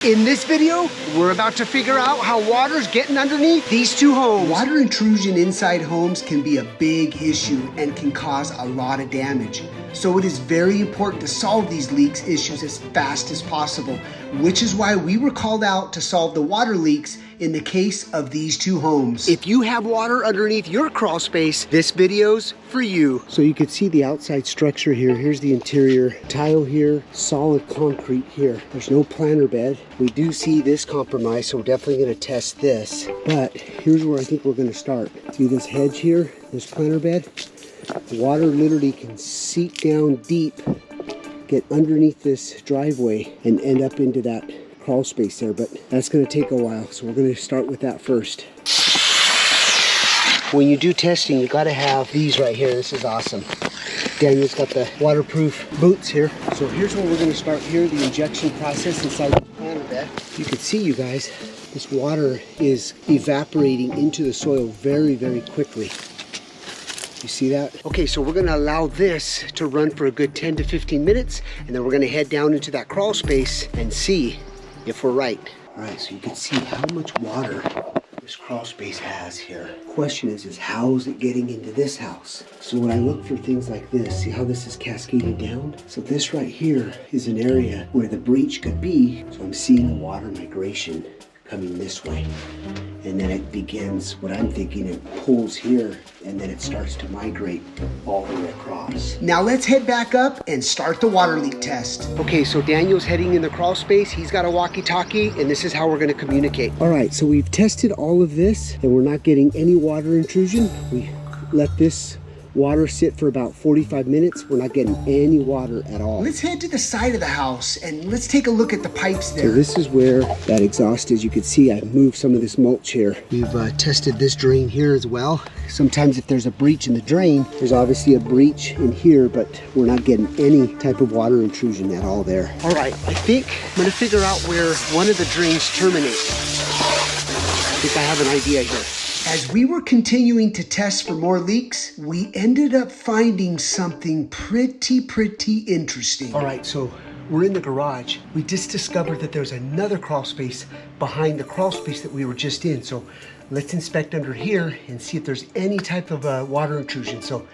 In this video, we're about to figure out how water's getting underneath these two homes. Water intrusion inside homes can be a big issue and can cause a lot of damage. So it is very important to solve these leaks issues as fast as possible, which is why we were called out to solve the water leaks in the case of these two homes. If you have water underneath your crawl space, this video's for you. So you can see the outside structure here. Here's the interior. Tile here, solid concrete here. There's no planter bed. We do see this compromise, so we're definitely gonna test this. But here's where I think we're gonna start. See this hedge here, this planter bed? The water literally can seep down deep, get underneath this driveway and end up into that crawl space there, but that's going to take a while, so we're going to start with that first. When you do testing, you got to have these right here. This is awesome. Daniel's got the waterproof boots here. So here's where we're going to start here, the injection process inside the planter bed. You can see, you guys, this water is evaporating into the soil very, very quickly. You see that? Okay, so we're gonna allow this to run for a good 10 to 15 minutes, and then we're gonna head down into that crawl space and see if we're right. All right, so you can see how much water this crawl space has here. The question is how is it getting into this house? So when I look for things like this, see how this is cascading down? So this right here is an area where the breach could be. So I'm seeing a water migration coming this way. And then it begins, what I'm thinking, it pulls here and then it starts to migrate all the way across. Now let's head back up and start the water leak test. Okay, so Daniel's heading in the crawl space. He's got a walkie-talkie and this is how we're gonna communicate. All right, so we've tested all of this and we're not getting any water intrusion. We let this water sit for about 45 minutes. We're not getting any water at all. Let's head to the side of the house and let's take a look at the pipes there. So this is where that exhaust is. You can see I moved some of this mulch here. We've tested this drain here as well. Sometimes if there's a breach in the drain, there's obviously a breach in here, but we're not getting any type of water intrusion at all there. All right, I think I'm gonna figure out where one of the drains terminates. I think I have an idea here. As we were continuing to test for more leaks, we ended up finding something pretty interesting. All right, so we're in the garage. We just discovered that there's another crawl space behind the crawl space that we were just in. So let's inspect under here and see if there's any type of water intrusion. So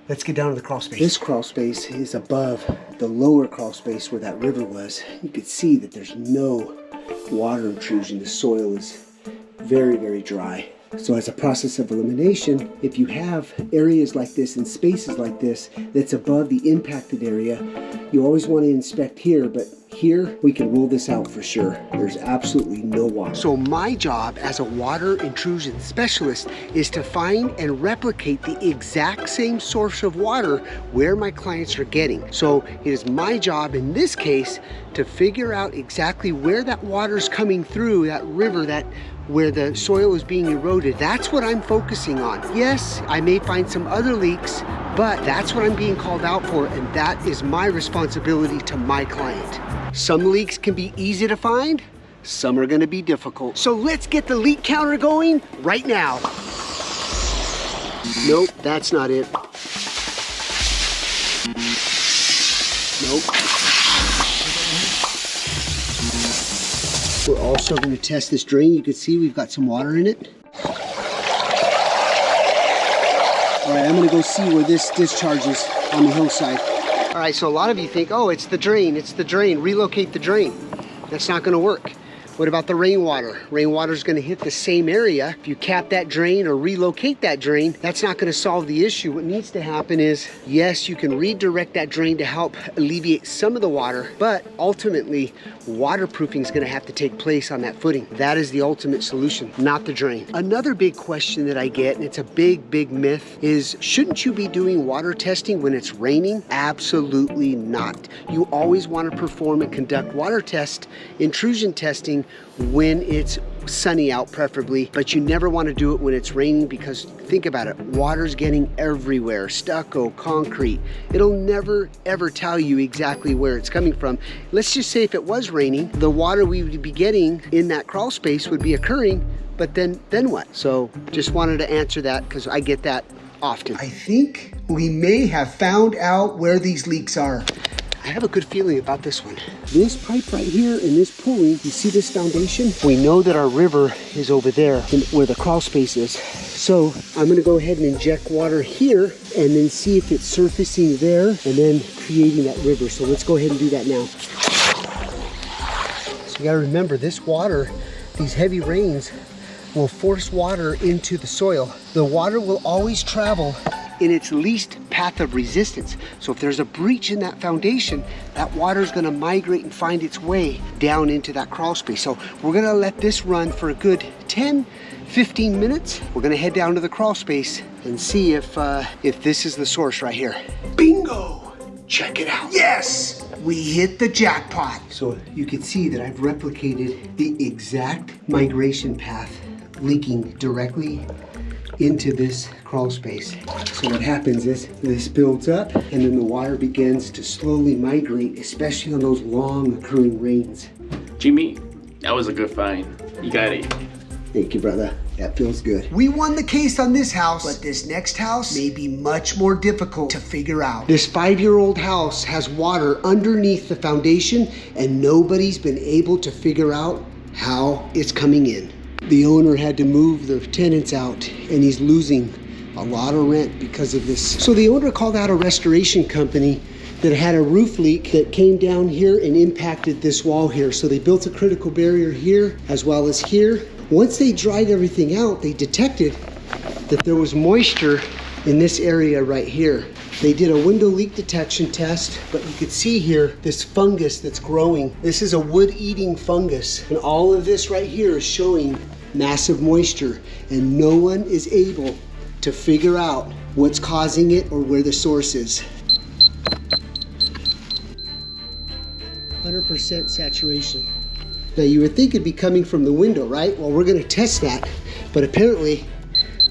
let's get down to the crawl space. This crawl space is above the lower crawl space where that river was. You can see that there's no water intrusion. The soil is very dry. So as a process of elimination, if you have areas like this and spaces like this that's above the impacted area, you always want to inspect here, but here we can rule this out for sure. There's absolutely no water. So my job as a water intrusion specialist is to find and replicate the exact same source of water where my clients are getting. So it is my job in this case to figure out exactly where that water is coming through, that river, where the soil is being eroded. That's what I'm focusing on. Yes, I may find some other leaks, but that's what I'm being called out for, and that is my responsibility to my client. Some leaks can be easy to find, some are gonna be difficult. So let's get the leak counter going right now. Nope, that's not it. Nope. We're also going to test this drain. You can see we've got some water in it. All right, I'm going to go see where this discharges on the hillside. All right, so a lot of you think, oh, it's the drain, relocate the drain. That's not going to work. What about the rainwater? Rainwater is going to hit the same area. If you cap that drain or relocate that drain, that's not going to solve the issue. What needs to happen is, yes, you can redirect that drain to help alleviate some of the water, but ultimately, waterproofing is going to have to take place on that footing. That is the ultimate solution, not the drain. Another big question that I get, and it's a big myth, is shouldn't you be doing water testing when it's raining? Absolutely not. You always want to perform and conduct water test, intrusion testing when it's sunny out preferably, but you never want to do it when it's raining because think about it, water's getting everywhere, stucco, concrete. It'll never ever tell you exactly where it's coming from. Let's just say if it was raining, the water we would be getting in that crawl space would be occurring, but then what? So just wanted to answer that because I get that often. I think we may have found out where these leaks are. I have a good feeling about this one. This pipe right here and this pulley, you see this foundation? We know that our river is over there where the crawl space is. So I'm gonna go ahead and inject water here and then see if it's surfacing there and then creating that river. So let's go ahead and do that now. So you gotta remember, this water, these heavy rains will force water into the soil. The water will always travel in its least path of resistance. So if there's a breach in that foundation, that water is gonna migrate and find its way down into that crawl space. So we're gonna let this run for a good 10, 15 minutes. We're gonna head down to the crawl space and see if this is the source right here. Bingo! Check it out. Yes! We hit the jackpot. So you can see that I've replicated the exact migration path leaking directly into this crawl space. So what happens is this builds up and then the water begins to slowly migrate, especially on those long occurring rains. Jimmy, that was a good find. You got it. Thank you, brother. That feels good. We won the case on this house, but this next house may be much more difficult to figure out. This 5-year-old house has water underneath the foundation and nobody's been able to figure out how it's coming in. The owner had to move the tenants out and he's losing a lot of rent because of this. So the owner called out a restoration company that had a roof leak that came down here and impacted this wall here. So they built a critical barrier here as well as here. Once they dried everything out, they detected that there was moisture in this area right here. They did a window leak detection test, but you could see here this fungus that's growing. This is a wood-eating fungus, and all of this right here is showing massive moisture, and no one is able to figure out what's causing it or where the source is. 100% saturation. Now you would think it'd be coming from the window, right? Well, we're gonna test that, but apparently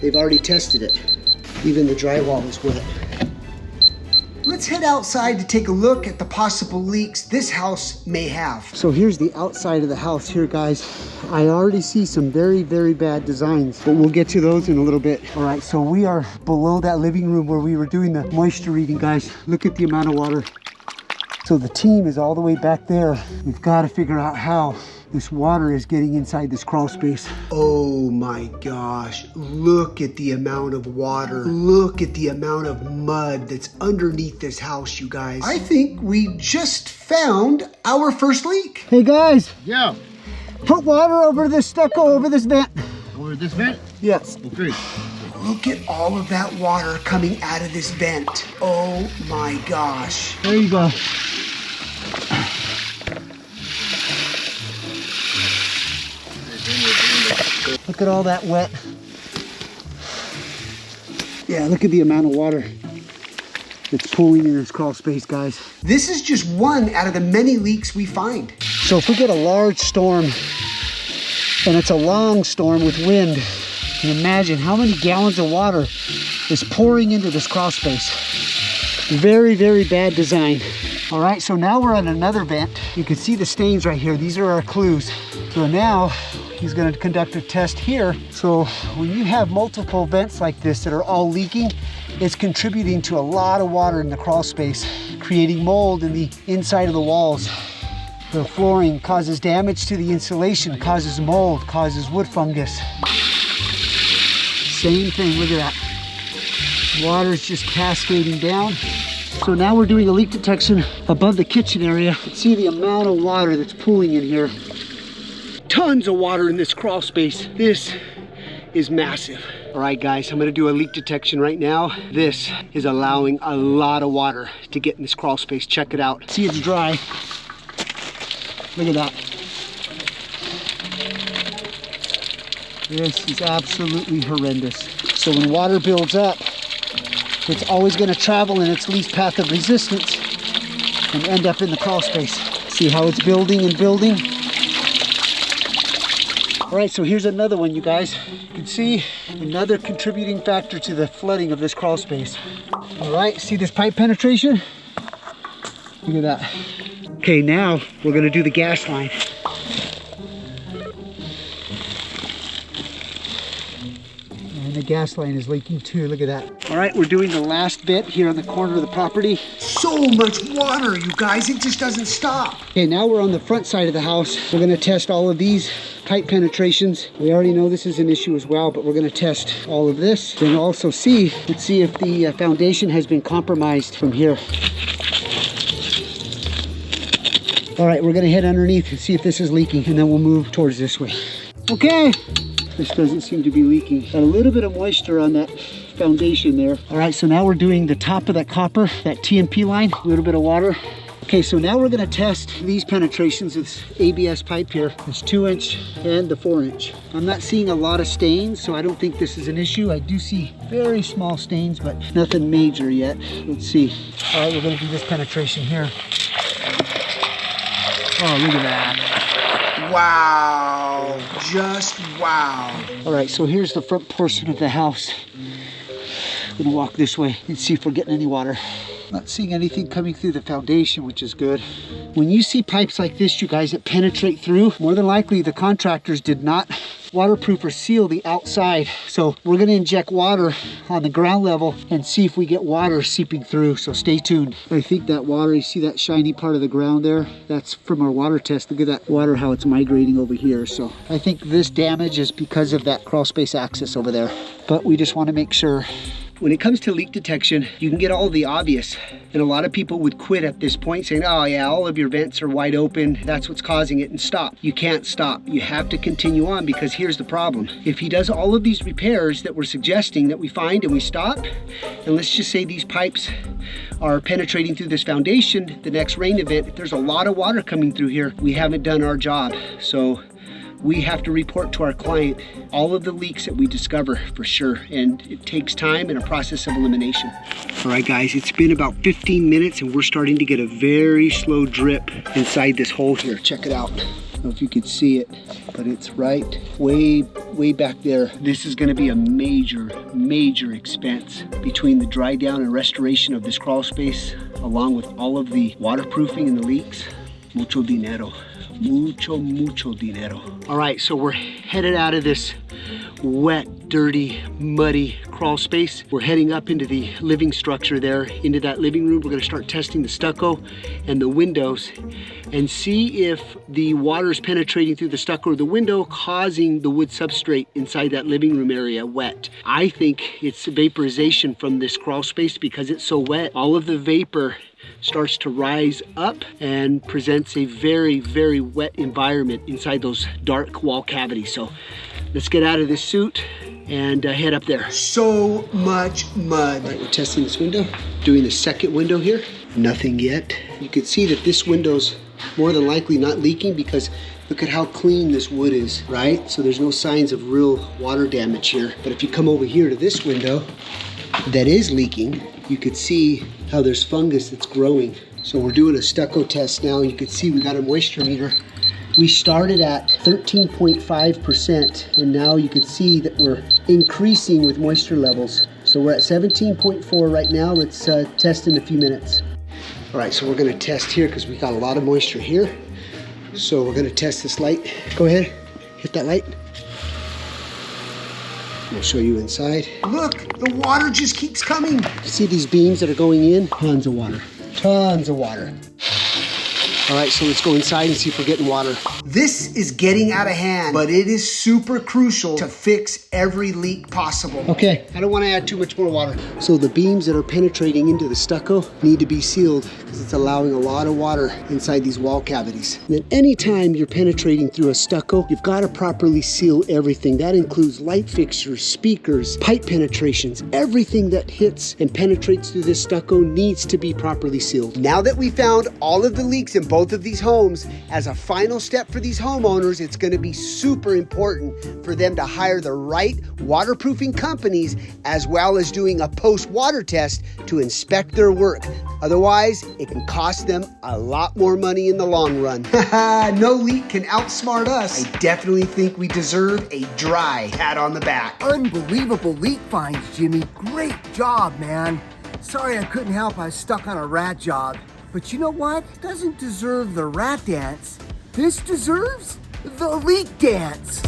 they've already tested it. Even the drywall is wet. Let's head outside to take a look at the possible leaks this house may have. So here's the outside of the house here, guys. I already see some very, very bad designs, but we'll get to those in a little bit. All right, so we are below that living room where we were doing the moisture reading, guys. Look at the amount of water. So the team is all the way back there. We've got to figure out how this water is getting inside this crawl space. Oh my gosh, look at the amount of water. Look at the amount of mud that's underneath this house, you guys. I think we just found our first leak. Hey guys. Yeah. Put water over this stucco, over this vent. Over this vent? Yes. Okay. Look at all of that water coming out of this vent. Oh my gosh. There you go. Look at all that wet. Yeah, look at the amount of water that's pooling in this crawl space, guys. This is just one out of the many leaks we find. So if we get a large storm, and it's a long storm with wind, you can imagine how many gallons of water is pouring into this crawl space. Very, very bad design. All right, so now we're on another vent. You can see the stains right here. These are our clues. So now he's gonna conduct a test here. So when you have multiple vents like this that are all leaking, it's contributing to a lot of water in the crawl space, creating mold in the inside of the walls. The flooring causes damage to the insulation, causes mold, causes wood fungus. Same thing, look at that. Water's just cascading down. So now we're doing a leak detection above the kitchen area. See the amount of water that's pooling in here. Tons of water in this crawl space. This is massive. All right, guys, I'm gonna do a leak detection right now. This is allowing a lot of water to get in this crawl space. Check it out. See, it's dry. Look at that. This is absolutely horrendous. So when water builds up, it's always going to travel in its least path of resistance and end up in the crawl space. See how it's building and building? All right, so here's another one, you guys. You can see another contributing factor to the flooding of this crawl space. All right, see this pipe penetration? Look at that. Okay, now we're going to do the gas line. And the the gas line is leaking too. Look at that. All right, we're doing the last bit here on the corner of the property. So much water, you guys, it just doesn't stop. Okay, now we're on the front side of the house. We're gonna test all of these pipe penetrations. We already know this is an issue as well, but we're gonna test all of this. Then also let's see if the foundation has been compromised from here. All right, we're gonna head underneath and see if this is leaking, and then we'll move towards this way. Okay, this doesn't seem to be leaking. Got a little bit of moisture on that foundation there. All right, so now we're doing the top of that copper, that TMP line, a little bit of water. Okay, so now we're gonna test these penetrations of this ABS pipe here, this 2-inch and the 4-inch. I'm not seeing a lot of stains, so I don't think this is an issue. I do see very small stains, but nothing major yet. Let's see. All right, we're gonna do this penetration here. Oh, look at that. Wow, just wow. All right, so here's the front portion of the house. I'm gonna walk this way and see if we're getting any water. Not seeing anything coming through the foundation, which is good. When you see pipes like this, you guys, that penetrate through, more than likely the contractors did not waterproof or seal the outside. So we're gonna inject water on the ground level and see if we get water seeping through, so stay tuned. I think that water, you see that shiny part of the ground there? That's from our water test. Look at that water, how it's migrating over here. So I think this damage is because of that crawl space access over there. But we just wanna make sure. When it comes to leak detection, you can get all the obvious. And a lot of people would quit at this point saying, oh yeah, all of your vents are wide open, that's what's causing it, and stop. You can't stop. You have to continue on, because here's the problem. If he does all of these repairs that we're suggesting that we find and we stop, and let's just say these pipes are penetrating through this foundation, the next rain event, if there's a lot of water coming through here, we haven't done our job. So we have to report to our client all of the leaks that we discover for sure, and it takes time and a process of elimination. All right guys, it's been about 15 minutes and we're starting to get a very slow drip inside this hole here. Check it out. I don't know if you can see it, but it's right way back there. This is gonna be a major expense between the dry down and restoration of this crawl space, along with all of the waterproofing and the leaks. Mucho dinero. Mucho dinero. All right, so we're headed out of this wet, dirty, muddy crawl space. We're heading up into the living structure there, into that living room. We're gonna start testing the stucco and the windows and see if the water is penetrating through the stucco or the window, causing the wood substrate inside that living room area wet. I think it's vaporization from this crawl space because it's so wet. All of the vapor starts to rise up and presents a very wet environment inside those dark wall cavities. So let's get out of this suit and head up there. So much mud. All right, we're testing this window, doing the second window here. Nothing yet. You can see that this window's more than likely not leaking because look at how clean this wood is, right? So there's no signs of real water damage here. But if you come over here to this window that is leaking, you could see how there's fungus that's growing. So we're doing a stucco test now. You can see we got a moisture meter. We started at 13.5% and now you can see that we're increasing with moisture levels. So we're at 17.4 right now. Let's test in a few minutes. All right, so we're gonna test here because we got a lot of moisture here. So we're gonna test this light. Go ahead, hit that light. I'll show you inside. Look, the water just keeps coming. See these beams that are going in? Tons of water, tons of water. All right, so let's go inside and see if we're getting water. This is getting out of hand, but it is super crucial to fix every leak possible. Okay, I don't want to add too much more water. So the beams that are penetrating into the stucco need to be sealed because it's allowing a lot of water inside these wall cavities. And then anytime you're penetrating through a stucco, you've got to properly seal everything. That includes light fixtures, speakers, pipe penetrations. Everything that hits and penetrates through this stucco needs to be properly sealed. Now that we found all of the leaks in both of these homes, as a final step for these homeowners, it's going to be super important for them to hire the right waterproofing companies, as well as doing a post-water test to inspect their work. Otherwise, it can cost them a lot more money in the long run. No leak can outsmart us. I definitely think we deserve a dry pat on the back. Unbelievable leak finds, Jimmy. Great job, man. Sorry I couldn't help. I was stuck on a rat job. But you know what? It doesn't deserve the rat dance. This deserves the leak dance.